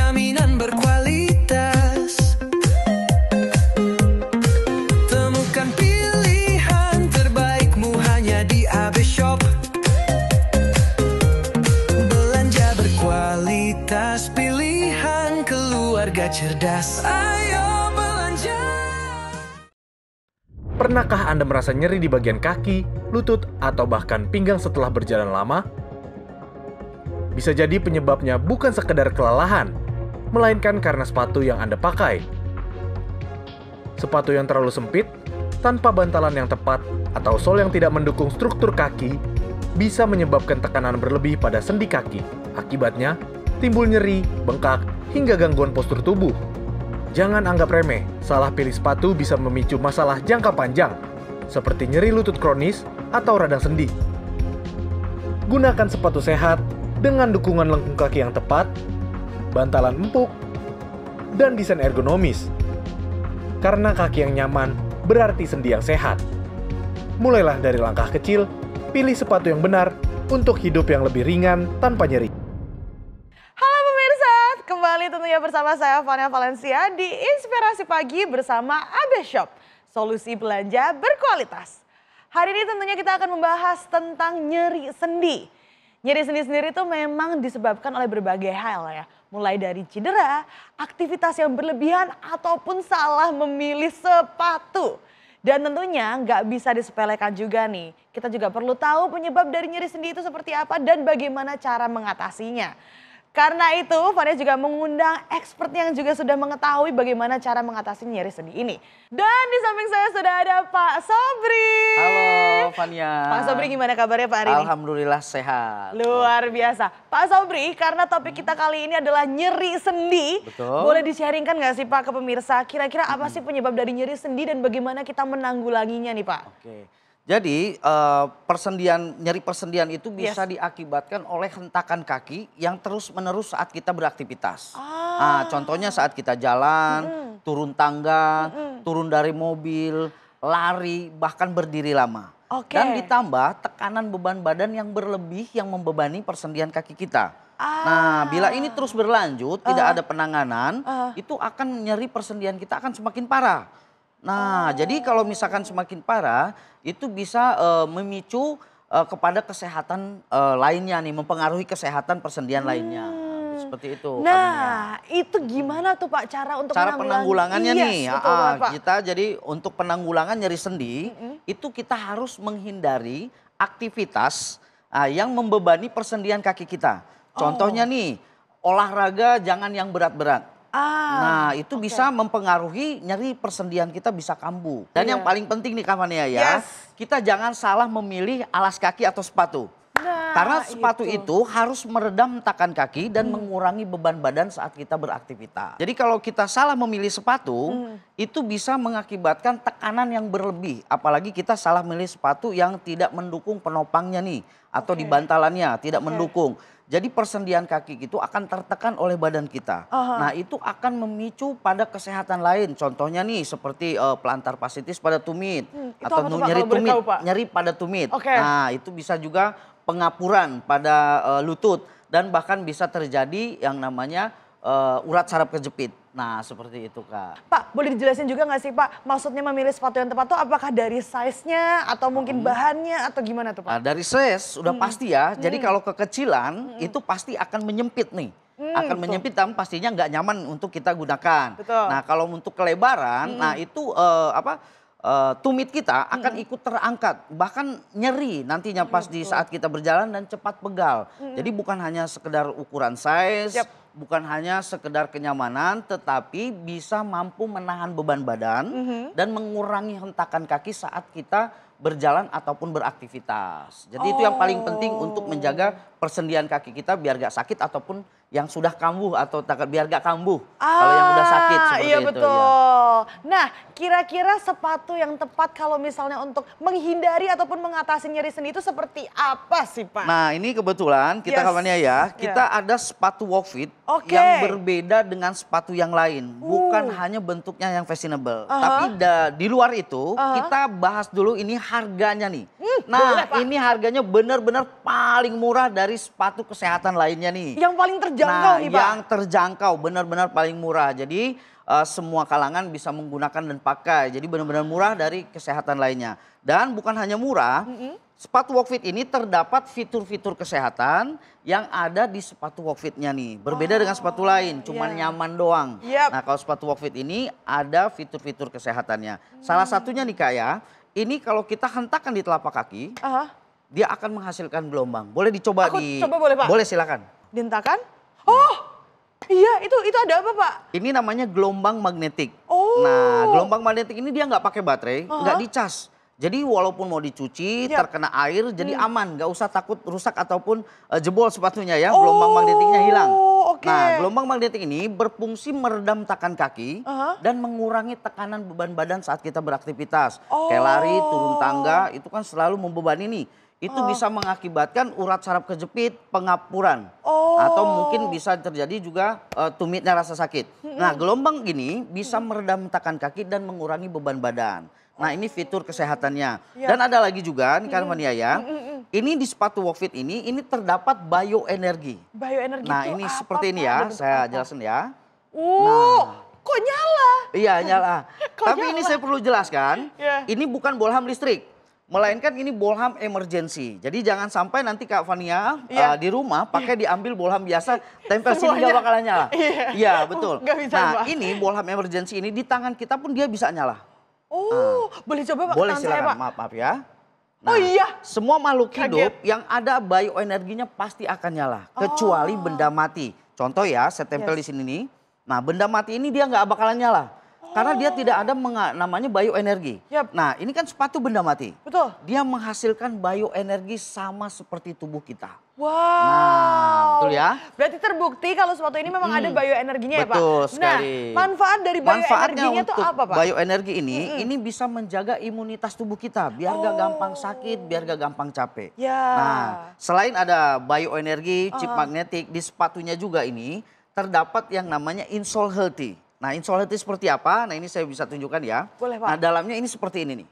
jaminan berkualitas. Temukan pilihan terbaikmu hanya di AB Shop. Belanja berkualitas, pilihan keluarga cerdas. Ayo belanja. Pernahkah Anda merasa nyeri di bagian kaki, lutut, atau bahkan pinggang setelah berjalan lama? Bisa jadi penyebabnya bukan sekedar kelelahan, melainkan karena sepatu yang Anda pakai. Sepatu yang terlalu sempit, tanpa bantalan yang tepat, atau sol yang tidak mendukung struktur kaki, bisa menyebabkan tekanan berlebih pada sendi kaki. Akibatnya, timbul nyeri, bengkak, hingga gangguan postur tubuh. Jangan anggap remeh, salah pilih sepatu bisa memicu masalah jangka panjang, seperti nyeri lutut kronis atau radang sendi. Gunakan sepatu sehat dengan dukungan lengkung kaki yang tepat, bantalan empuk, dan desain ergonomis. Karena kaki yang nyaman berarti sendi yang sehat. Mulailah dari langkah kecil, pilih sepatu yang benar untuk hidup yang lebih ringan tanpa nyeri. Halo pemirsa, kembali tentunya bersama saya Fania Valencia di Inspirasi Pagi bersama AB Shop, solusi belanja berkualitas. Hari ini tentunya kita akan membahas tentang nyeri sendi. Nyeri sendi sendiri itu memang disebabkan oleh berbagai hal ya. Mulai dari cedera, aktivitas yang berlebihan, ataupun salah memilih sepatu. Dan tentunya nggak bisa disepelekan juga nih. Kita juga perlu tahu penyebab dari nyeri sendi itu seperti apa dan bagaimana cara mengatasinya. Karena itu, Fania juga mengundang expert yang juga sudah mengetahui bagaimana cara mengatasi nyeri sendi ini. Dan di samping saya sudah ada Pak Sobri. Halo Fania. Pak Sobri, gimana kabarnya Pak hari ini? Alhamdulillah sehat. Luar biasa. Pak Sobri, karena topik kita kali ini adalah nyeri sendi. Betul. Boleh di-sharingkan nggak sih Pak ke pemirsa? Kira-kira apa sih penyebab dari nyeri sendi dan bagaimana kita menanggulanginya nih Pak? Oke. Jadi nyeri persendian itu bisa diakibatkan oleh hentakan kaki yang terus-menerus saat kita beraktivitas. Nah, contohnya saat kita jalan, turun tangga, turun dari mobil, lari, bahkan berdiri lama. Dan ditambah tekanan beban badan yang berlebih yang membebani persendian kaki kita. Nah, bila ini terus berlanjut, tidak ada penanganan, itu akan nyeri persendian kita akan semakin parah. Nah, jadi kalau misalkan semakin parah, itu bisa memicu kepada kesehatan lainnya nih, mempengaruhi kesehatan persendian lainnya. Seperti itu. Nah, itu gimana tuh Pak cara untuk penanggulangannya nih? Betul, kita jadi untuk penanggulangan nyeri sendi, itu kita harus menghindari aktivitas yang membebani persendian kaki kita. Contohnya nih, olahraga jangan yang berat-berat. Nah, itu bisa mempengaruhi nyeri persendian kita bisa kambuh. Dan yang paling penting nih Kavania ya, kita jangan salah memilih alas kaki atau sepatu. Karena sepatu itu harus meredam hentakan kaki dan mengurangi beban badan saat kita beraktivitas. Jadi kalau kita salah memilih sepatu, itu bisa mengakibatkan tekanan yang berlebih. Apalagi kita salah memilih sepatu yang tidak mendukung penopangnya nih. Atau di bantalannya tidak mendukung. Jadi persendian kaki itu akan tertekan oleh badan kita. Nah, itu akan memicu pada kesehatan lain. Contohnya nih seperti plantar fasciitis pada tumit atau nyeri pada tumit. Nah, itu bisa juga pengapuran pada lutut dan bahkan bisa terjadi yang namanya urat saraf kejepit. Nah, seperti itu Kak. Pak, boleh dijelasin juga nggak sih Pak, maksudnya memilih sepatu yang tepat tuh apakah dari size-nya atau mungkin bahannya atau gimana tuh Pak? Nah, dari size sudah pasti ya, jadi kalau kekecilan itu pasti akan menyempit nih. Akan menyempit dan pastinya nggak nyaman untuk kita gunakan. Nah, kalau untuk kelebaran, nah itu tumit kita akan ikut terangkat, bahkan nyeri nantinya pas di saat kita berjalan dan cepat pegal. Jadi bukan hanya sekedar ukuran size, bukan hanya sekedar kenyamanan, tetapi bisa mampu menahan beban badan dan mengurangi hentakan kaki saat kita berjalan ataupun beraktivitas. Jadi itu yang paling penting untuk menjaga persendian kaki kita biar gak sakit ataupun yang sudah kambuh atau biar gak kambuh kalau yang udah sakit seperti iya itu. Betul. Ya. Nah, kira-kira sepatu yang tepat kalau misalnya untuk menghindari ataupun mengatasi nyeri sendi itu seperti apa sih Pak? Nah, ini kebetulan kita kawannya ya, kita ada sepatu walk fit yang berbeda dengan sepatu yang lain. Bukan hanya bentuknya yang fashionable, tapi di luar itu kita bahas dulu ini harganya nih. Nah, boleh, ini harganya benar-benar paling murah dari sepatu kesehatan lainnya nih. Yang paling terjangkau terjangkau nih Pak. Yang terjangkau, benar-benar paling murah. Jadi semua kalangan bisa menggunakan dan pakai. Jadi benar-benar murah dari kesehatan lainnya. Dan bukan hanya murah, sepatu Walk Fit ini terdapat fitur-fitur kesehatan yang ada di sepatu Walk Fit-nya nih. Berbeda dengan sepatu lain, cuman nyaman doang. Nah kalau sepatu Walk Fit ini ada fitur-fitur kesehatannya. Salah satunya nih Kak ya, ini kalau kita hentakkan di telapak kaki, dia akan menghasilkan gelombang. Boleh dicoba coba boleh Pak? Boleh silakan. Dihentakan. Oh! Iya, itu ada apa Pak? Ini namanya gelombang magnetik. Oh. Nah, gelombang magnetik ini dia nggak pakai baterai, nggak dicas. Jadi walaupun mau dicuci, terkena air, jadi aman, nggak usah takut rusak ataupun jebol sepatunya ya. Gelombang magnetiknya hilang. Nah, gelombang magnetik ini berfungsi meredam tekan kaki dan mengurangi tekanan beban badan saat kita beraktivitas. Kayak lari, turun tangga, itu kan selalu membebani nih. Itu bisa mengakibatkan urat saraf kejepit, pengapuran. Atau mungkin bisa terjadi juga tumitnya rasa sakit. Nah gelombang ini bisa meredam tekan kaki dan mengurangi beban badan. Nah ini fitur kesehatannya. Dan ada lagi juga nih Kak Fania ya. Ini di sepatu Walk Fit ini terdapat bioenergi. Bioenergi Nah itu ini apa, seperti ini ya, saya jelasin ya. Kok nyala? Iya nyala. Tapi ini saya perlu jelaskan, ini bukan bolham listrik. Melainkan ini bolham emergency. Jadi jangan sampai nanti Kak Fania di rumah pakai diambil bolham biasa, tempel sini nggak bakalan nyala. Iya betul. Nah ini bolham emergency ini di tangan kita pun dia bisa nyala. Boleh coba Pak? Boleh tangan silakan, saya, Pak. maaf ya. Nah, semua makhluk hidup yang ada bioenerginya pasti akan nyala. Kecuali benda mati. Contoh ya, saya tempel di sini nih. Nah benda mati ini dia nggak bakalan nyala. Karena dia tidak ada namanya bioenergi. Nah ini kan sepatu benda mati. Betul. Dia menghasilkan bioenergi sama seperti tubuh kita. Wow. Nah betul ya. Berarti terbukti kalau sepatu ini memang ada bioenerginya ya Pak? Betul sekali. Nah manfaat dari bioenerginya itu apa Pak? Bioenergi ini bisa menjaga imunitas tubuh kita. Biar gak gampang sakit, biar gak gampang capek. Nah selain ada bioenergi, chip magnetik, di sepatunya juga ini terdapat yang namanya insole healthy. Nah insole healthy seperti apa? Nah ini saya bisa tunjukkan ya. Boleh Pak. Nah dalamnya ini seperti ini nih.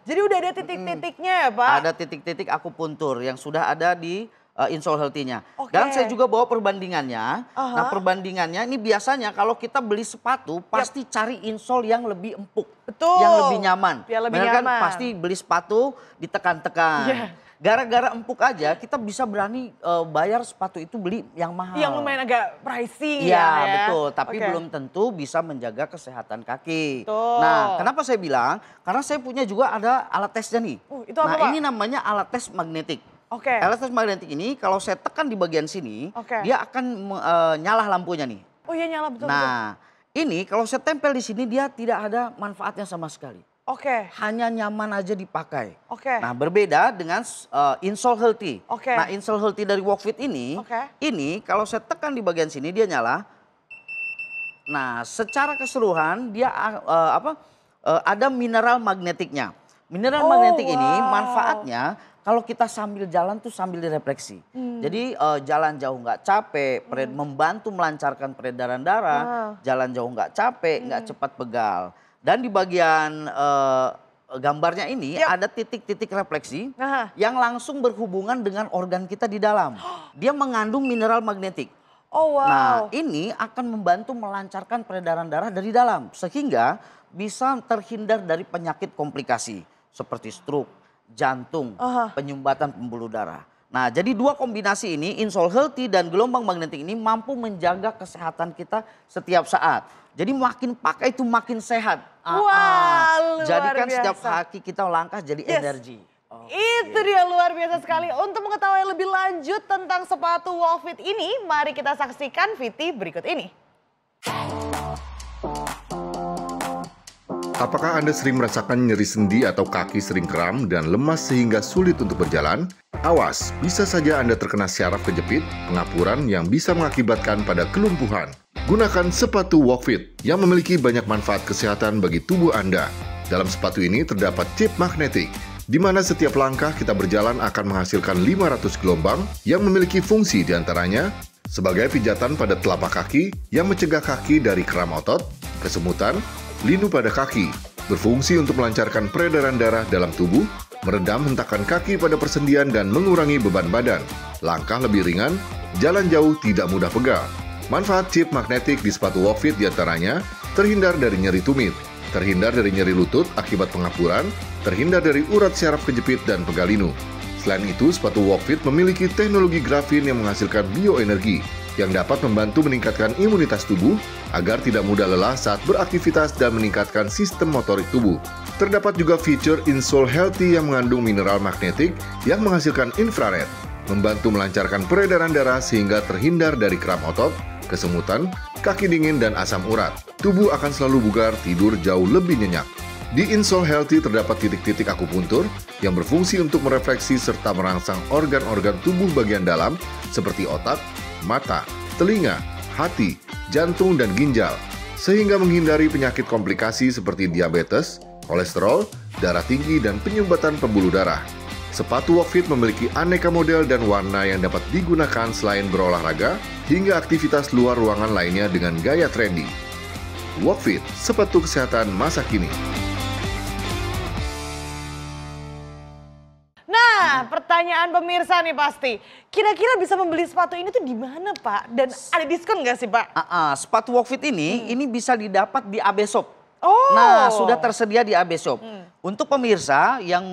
Jadi udah ada titik-titiknya ya Pak? Ada titik-titik akupuntur yang sudah ada di insole healthy-nya. Dan saya juga bawa perbandingannya. Nah perbandingannya ini biasanya kalau kita beli sepatu pasti cari insole yang lebih empuk. Betul. Yang lebih nyaman. Biar lebih nyaman. nyaman. Pasti beli sepatu ditekan-tekan. Gara-gara empuk aja kita bisa berani bayar sepatu itu beli yang mahal. Yang lumayan agak pricey ya. ya. Betul, tapi belum tentu bisa menjaga kesehatan kaki. Betul. Nah kenapa saya bilang? Karena saya punya juga ada alat tesnya nih. Itu apa, nah Pak? ini namanya alat tes magnetik. Alat tes magnetik ini kalau saya tekan di bagian sini, dia akan nyala lampunya nih. Oh iya nyala betul. Nah ini kalau saya tempel di sini dia tidak ada manfaatnya sama sekali. Hanya nyaman aja dipakai. Nah berbeda dengan insole healthy. Nah insole healthy dari Walk Fit ini kalau saya tekan di bagian sini dia nyala. Nah secara keseluruhan dia ada mineral magnetiknya. Mineral magnetik ini manfaatnya kalau kita sambil jalan tuh sambil direfleksi. Jadi jalan jauh nggak capek, membantu melancarkan peredaran darah. Jalan jauh nggak capek, nggak cepat pegal. Dan di bagian gambarnya ini ada titik-titik refleksi yang langsung berhubungan dengan organ kita di dalam. Dia mengandung mineral magnetik. Nah ini akan membantu melancarkan peredaran darah dari dalam. Sehingga bisa terhindar dari penyakit komplikasi. Seperti stroke, jantung, penyumbatan pembuluh darah. Nah jadi dua kombinasi ini, insole healthy dan gelombang magnetik ini mampu menjaga kesehatan kita setiap saat. Jadi makin pakai itu makin sehat. Luar Jadikan biasa. setiap kaki kita langkah jadi energi. Itu dia luar biasa sekali. Untuk mengetahui lebih lanjut tentang sepatu Walk Fit ini, mari kita saksikan VT berikut ini. Apakah Anda sering merasakan nyeri sendi atau kaki sering kram dan lemas sehingga sulit untuk berjalan? Awas, bisa saja Anda terkena syaraf kejepit, pengapuran yang bisa mengakibatkan pada kelumpuhan. Gunakan sepatu Walk Fit yang memiliki banyak manfaat kesehatan bagi tubuh Anda. Dalam sepatu ini terdapat chip magnetik, di mana setiap langkah kita berjalan akan menghasilkan 500 gelombang yang memiliki fungsi diantaranya sebagai pijatan pada telapak kaki yang mencegah kaki dari kram otot, kesemutan, linu pada kaki, berfungsi untuk melancarkan peredaran darah dalam tubuh, meredam hentakan kaki pada persendian dan mengurangi beban badan. Langkah lebih ringan, jalan jauh tidak mudah pegal. Manfaat chip magnetik di sepatu Walkfit diantaranya terhindar dari nyeri tumit, terhindar dari nyeri lutut akibat pengapuran, terhindar dari urat syaraf kejepit dan pegalinu. Selain itu, sepatu Walkfit memiliki teknologi grafin yang menghasilkan bioenergi yang dapat membantu meningkatkan imunitas tubuh agar tidak mudah lelah saat beraktivitas dan meningkatkan sistem motorik tubuh. Terdapat juga fitur insole healthy yang mengandung mineral magnetik yang menghasilkan infrared, membantu melancarkan peredaran darah sehingga terhindar dari kram otot, kesemutan, kaki dingin, dan asam urat. Tubuh akan selalu bugar, tidur jauh lebih nyenyak. Di insole healthy terdapat titik-titik akupuntur yang berfungsi untuk merefleksi serta merangsang organ-organ tubuh bagian dalam seperti otak, mata, telinga, hati, jantung, dan ginjal, sehingga menghindari penyakit komplikasi seperti diabetes, kolesterol, darah tinggi, dan penyumbatan pembuluh darah. Sepatu Walkfit memiliki aneka model dan warna yang dapat digunakan selain berolahraga hingga aktivitas luar ruangan lainnya dengan gaya trendy. Walkfit, sepatu kesehatan masa kini. Nah, pertanyaan pemirsa nih pasti. Kira-kira bisa membeli sepatu ini tuh di mana, Pak? Dan ada diskon nggak sih, Pak? Sepatu Walkfit ini bisa didapat di AB Shop. Oh. Nah, sudah tersedia di AB Shop. Untuk pemirsa yang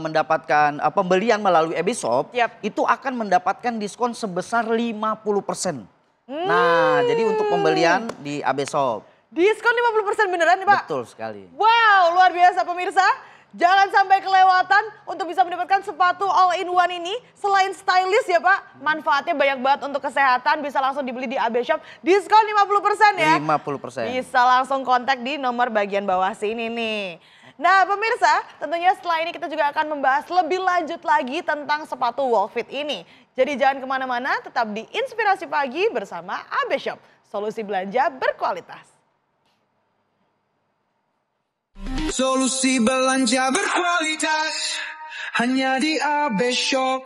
mendapatkan pembelian melalui AB Shop, itu akan mendapatkan diskon sebesar 50%. Nah, jadi untuk pembelian di AB Shop. Diskon 50% beneran nih, Pak? Betul sekali. Wow, luar biasa pemirsa. Jangan sampai kelewatan untuk bisa mendapatkan sepatu all-in-one ini. Selain stylish ya Pak, manfaatnya banyak banget untuk kesehatan. Bisa langsung dibeli di AB Shop. Diskon 50% ya. 50%. Bisa langsung kontak di nomor bagian bawah sini nih. Nah pemirsa, tentunya setelah ini kita juga akan membahas lebih lanjut lagi tentang sepatu Walkfit ini. Jadi jangan kemana-mana, tetap di Inspirasi Pagi bersama AB Shop. Solusi belanja berkualitas. Solusi belanja berkualitas hanya di AB Shop.